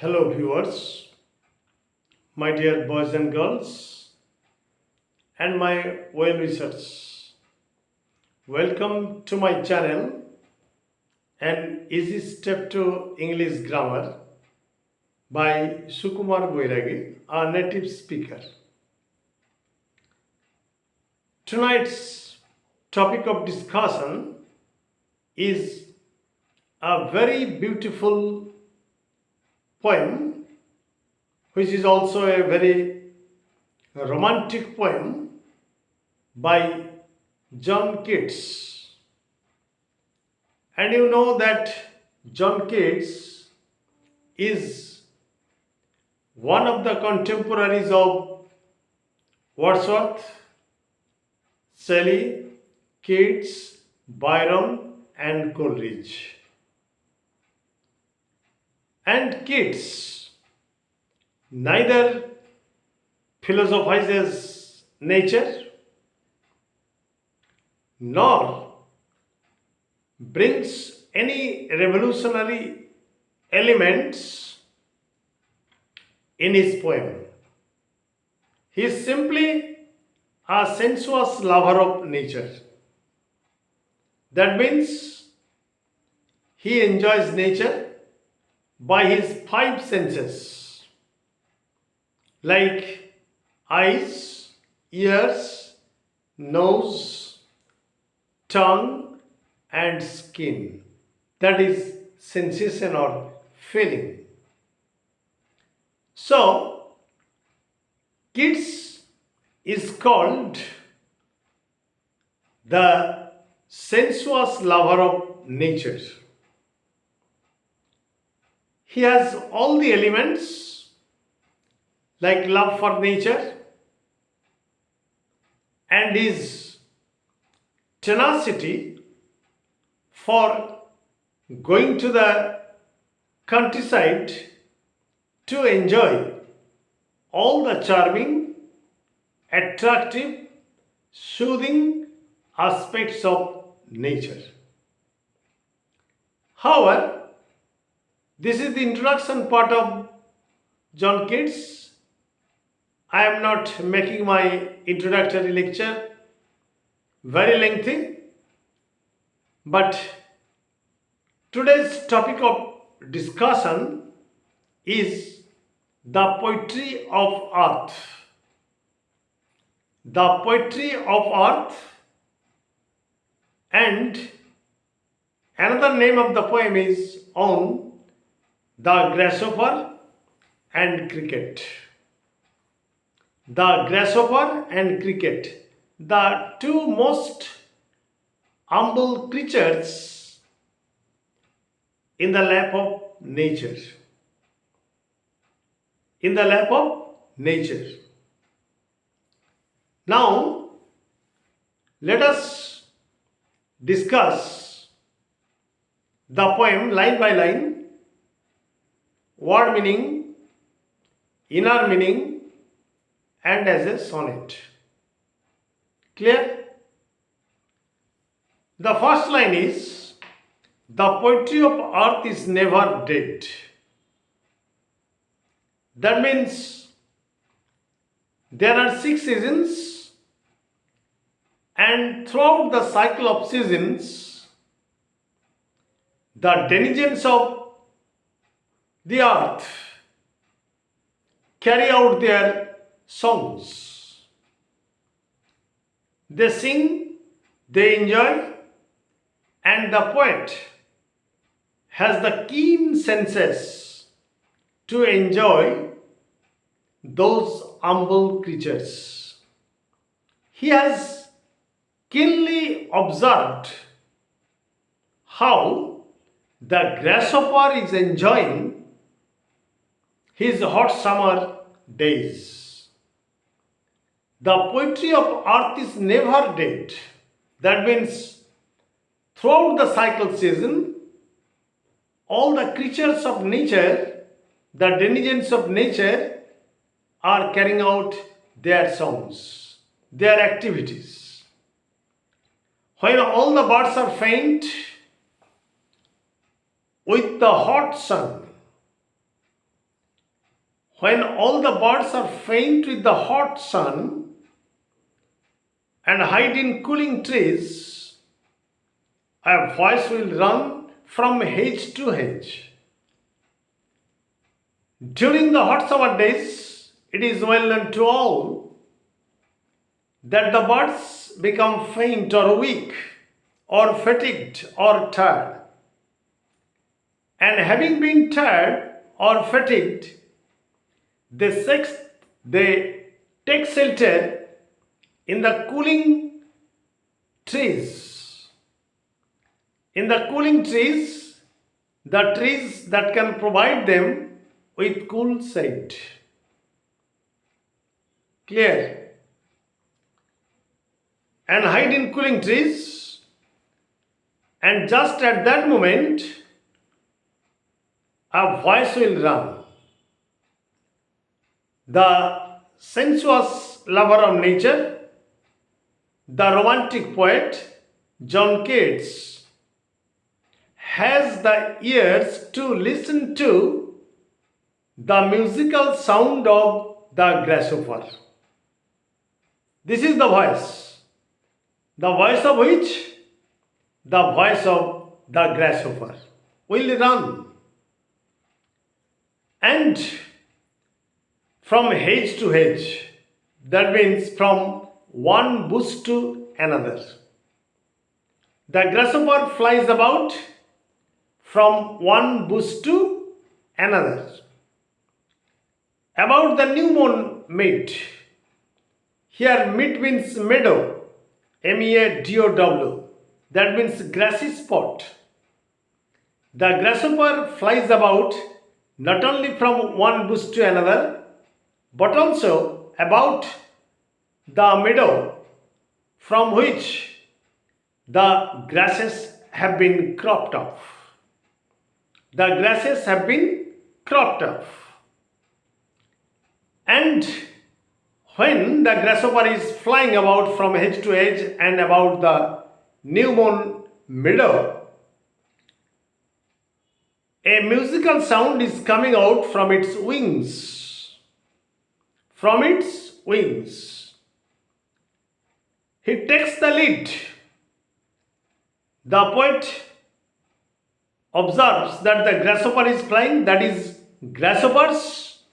Hello, viewers, my dear boys and girls, and my well wishers. Welcome to my channel, An Easy Step to English Grammar by Sukumar Boiragi, a native speaker. Tonight's topic of discussion is a very beautiful poem, which is also a very romantic poem by John Keats. And you know that John Keats is one of the contemporaries of Wordsworth, Shelley, Keats, Byron, and Coleridge. And Keats neither philosophizes nature nor brings any revolutionary elements in his poem. He is simply a sensuous lover of nature. That means he enjoys nature by his five senses, like eyes, ears, nose, tongue, and skin. That is sensation or feeling. So, Keats is called the sensuous lover of nature. He has all the elements like love for nature and his tenacity for going to the countryside to enjoy all the charming, attractive, soothing aspects of nature. However, this is the introduction part of John Keats. I am not making my introductory lecture very lengthy, but today's topic of discussion is the poetry of earth. The poetry of earth, and another name of the poem is On the Grasshopper and Cricket. The grasshopper and cricket, the two most humble creatures in the lap of nature. In the lap of nature. Now, let us discuss the poem line by line, word meaning, inner meaning, and as a sonnet. Clear? The first line is, the poetry of earth is never dead. That means there are 6 seasons, and throughout the cycle of seasons, the denizens of the earth carry out their songs. They sing, they enjoy, and the poet has the keen senses to enjoy those humble creatures. He has keenly observed how the grasshopper is enjoying his hot summer days. The poetry of earth is never dead. That means throughout the cycle season, all the creatures of nature, the denizens of nature, are carrying out their songs, their activities. When all the birds are faint with the hot sun, when all the birds are faint with the hot sun and hide in cooling trees, a voice will run from hedge to hedge. During the hot summer days, it is well known to all that the birds become faint or weak or fatigued or tired. And having been tired or fatigued, they take shelter in the cooling trees. In the cooling trees, the trees that can provide them with cool shade. Clear? And hide in cooling trees, and just at that moment, a voice will run. The sensuous lover of nature, the romantic poet John Keats, has the ears to listen to the musical sound of the grasshopper. This is the voice of which? The voice of the grasshopper will run. And from hedge to hedge, that means from one bush to another. The grasshopper flies about from one bush to another. About the new mown mead. Here mead means meadow, meadow. That means grassy spot. The grasshopper flies about not only from one bush to another, but also about the meadow from which the grasses have been cropped off. The grasses have been cropped off. And when the grasshopper is flying about from hedge to edge and about the new mown meadow, a musical sound is coming out from its wings. From its wings. He takes the lead. The poet observes that the grasshopper is flying, that is grasshoppers,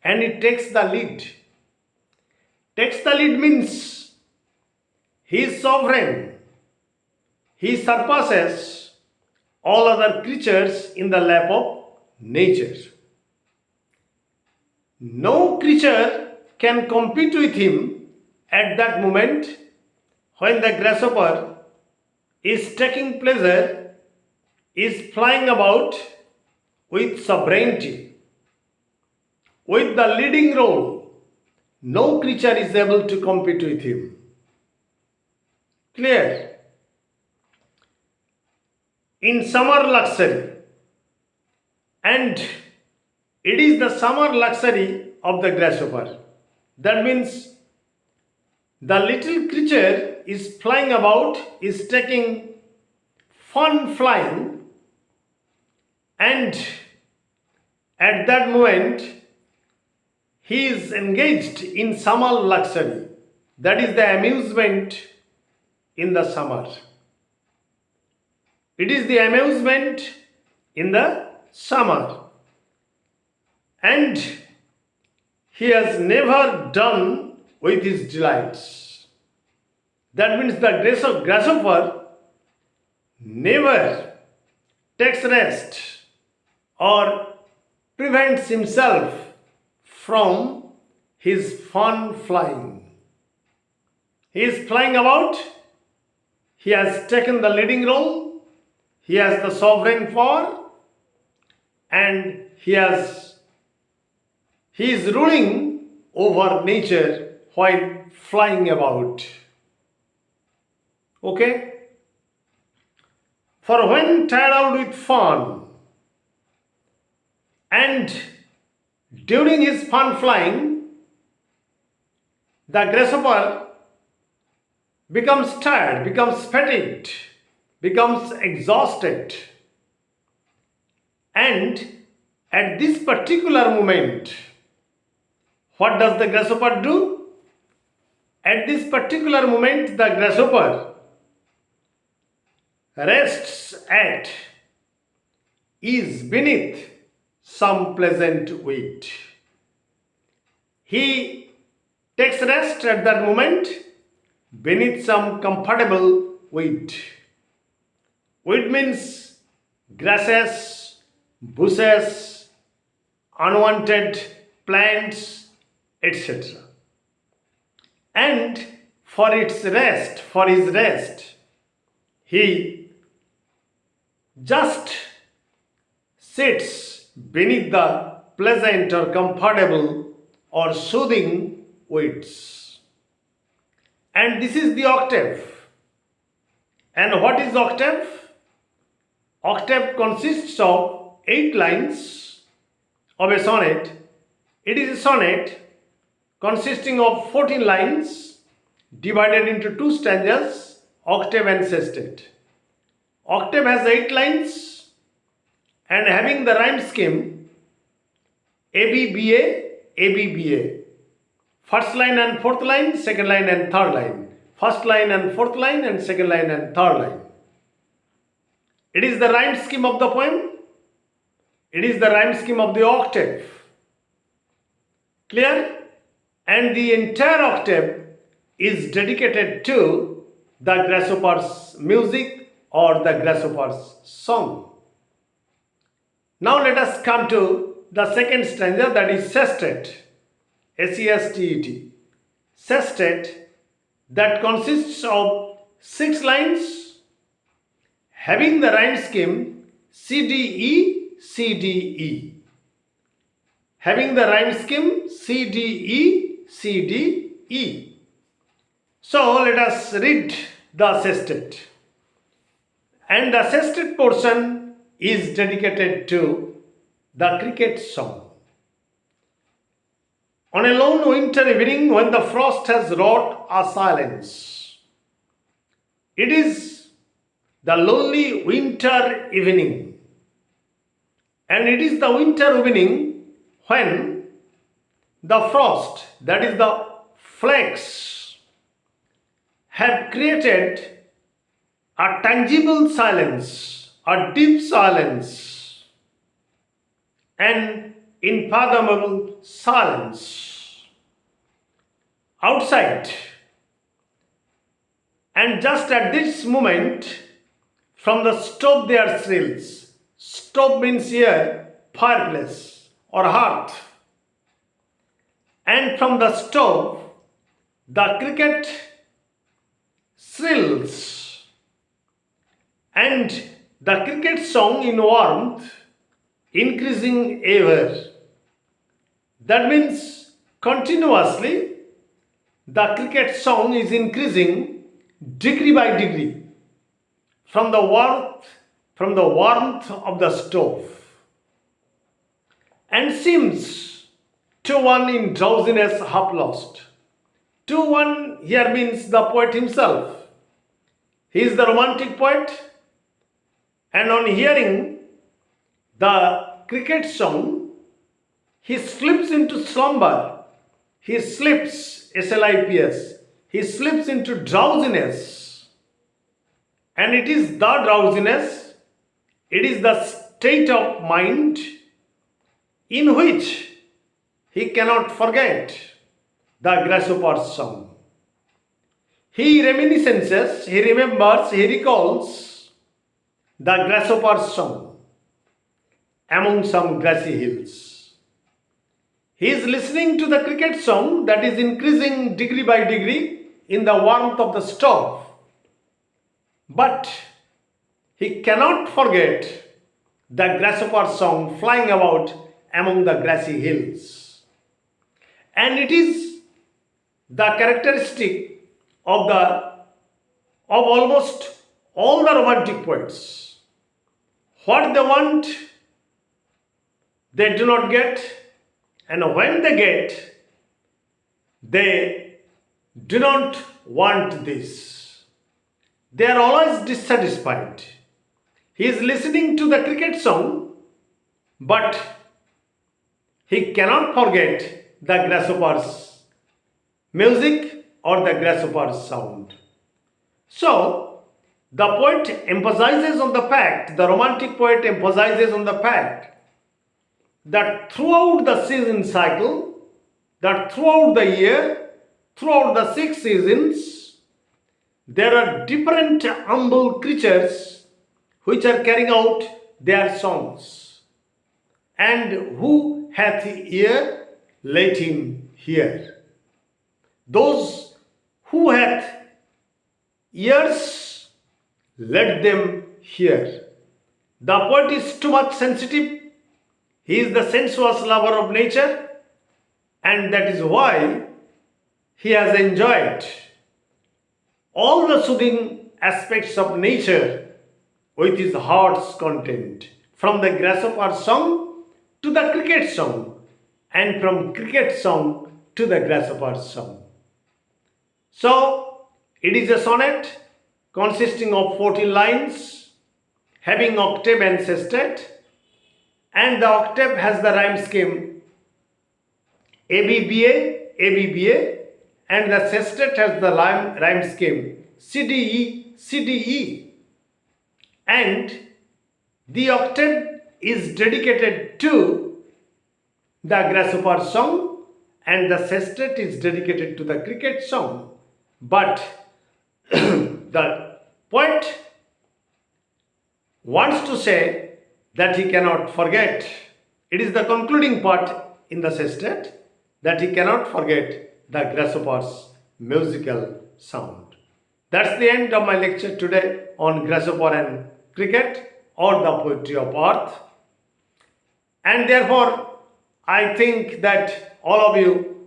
and he takes the lead. Takes the lead means he is sovereign. He surpasses all other creatures in the lap of nature. No creature can compete with him at that moment when the grasshopper is taking pleasure, is flying about with sovereignty, with the leading role. No creature is able to compete with him. Clear? In summer luxury, and it is the summer luxury of the grasshopper. That means the little creature is flying about, is taking fun flying, and at that moment he is engaged in summer luxury. That is the amusement in the summer. It is the amusement in the summer. And he has never done with his delights. That means the grasshopper never takes rest or prevents himself from his fun flying. He is flying about. He has taken the leading role. He has the sovereign power, and he is ruling over nature while flying about. Okay? For when tired out with fun, and during his fun flying, the grasshopper becomes tired, becomes fatigued, becomes exhausted. And at this particular moment, What does the grasshopper do? At this particular moment, the grasshopper rests at, is beneath some pleasant weed. He takes rest at that moment beneath some comfortable weed. Weed means grasses, bushes, unwanted plants, etc. And for his rest, he just sits beneath the pleasant or comfortable or soothing weeds. And this is the octave. And what is octave? Octave consists of 8 lines of a sonnet. It is a sonnet consisting of 14 lines divided into 2 stanzas, octave and sestet. Octave has 8 lines and having the rhyme scheme ABBA, ABBA. First line and fourth line, second line and third line. First line and fourth line and second line and third line. It is the rhyme scheme of the poem. It is the rhyme scheme of the octave. Clear? And the entire octave is dedicated to the grasshopper's music or the grasshopper's song. Now let us come to the second stanza, that is sestet. S-E-S-T-E-T. Sestet, that consists of 6 lines having the rhyme scheme C-D-E, C-D-E. Having the rhyme scheme C-D-E, C-D-E. So let us read the sestet. And the sestet portion is dedicated to the cricket song. On a lone winter evening when the frost has wrought a silence. It is the lonely winter evening. And it is the winter evening when the frost, that is the flakes, have created a tangible silence, a deep silence, an unfathomable silence outside. And just at this moment, from the stove there thrills. Stove means here fireplace or hearth. And from the stove, the cricket thrills. And the cricket song in warmth increasing ever. That means continuously the cricket song is increasing degree by degree from the warmth of the stove, and seems to one in drowsiness half lost. To one here means the poet himself. He is the romantic poet, and on hearing the cricket song, he slips into slumber. He slips, S-L-I-P-S. He slips into drowsiness. And it is the drowsiness, it is the state of mind in which he cannot forget the grasshopper's song. He reminiscences, he remembers, he recalls the grasshopper's song among some grassy hills. He is listening to the cricket song that is increasing degree by degree in the warmth of the stove. But he cannot forget the grasshopper song flying about among the grassy hills. And it is the characteristic of almost all the romantic poets. What they want, they do not get, and when they get, they do not want this. They are always dissatisfied. He is listening to the cricket song, but he cannot forget the grasshopper's music or the grasshopper's sound. So, the poet emphasizes on the fact, the romantic poet emphasizes on the fact that throughout the season cycle, that throughout the year, throughout the 6 seasons, there are different humble creatures which are carrying out their songs. And who hath ear, let him hear. Those who hath ears, let them hear. The poet is too much sensitive. He is the sensuous lover of nature, and that is why he has enjoyed all the soothing aspects of nature with his heart's content, from the grasshopper song to the cricket song, and from cricket song to the grasshopper song. So, it is a sonnet consisting of 14 lines, having octave and sestet, and the octave has the rhyme scheme ABBA, ABBA, and the sestet has the rhyme scheme CDE, CDE. And the octave is dedicated to the grasshopper song, and the sestet is dedicated to the cricket song. But the poet wants to say that he cannot forget. It is the concluding part in the sestet that he cannot forget the grasshopper's musical sound. That's the end of my lecture today on grasshopper and cricket, or the poetry of earth. And therefore, I think that all of you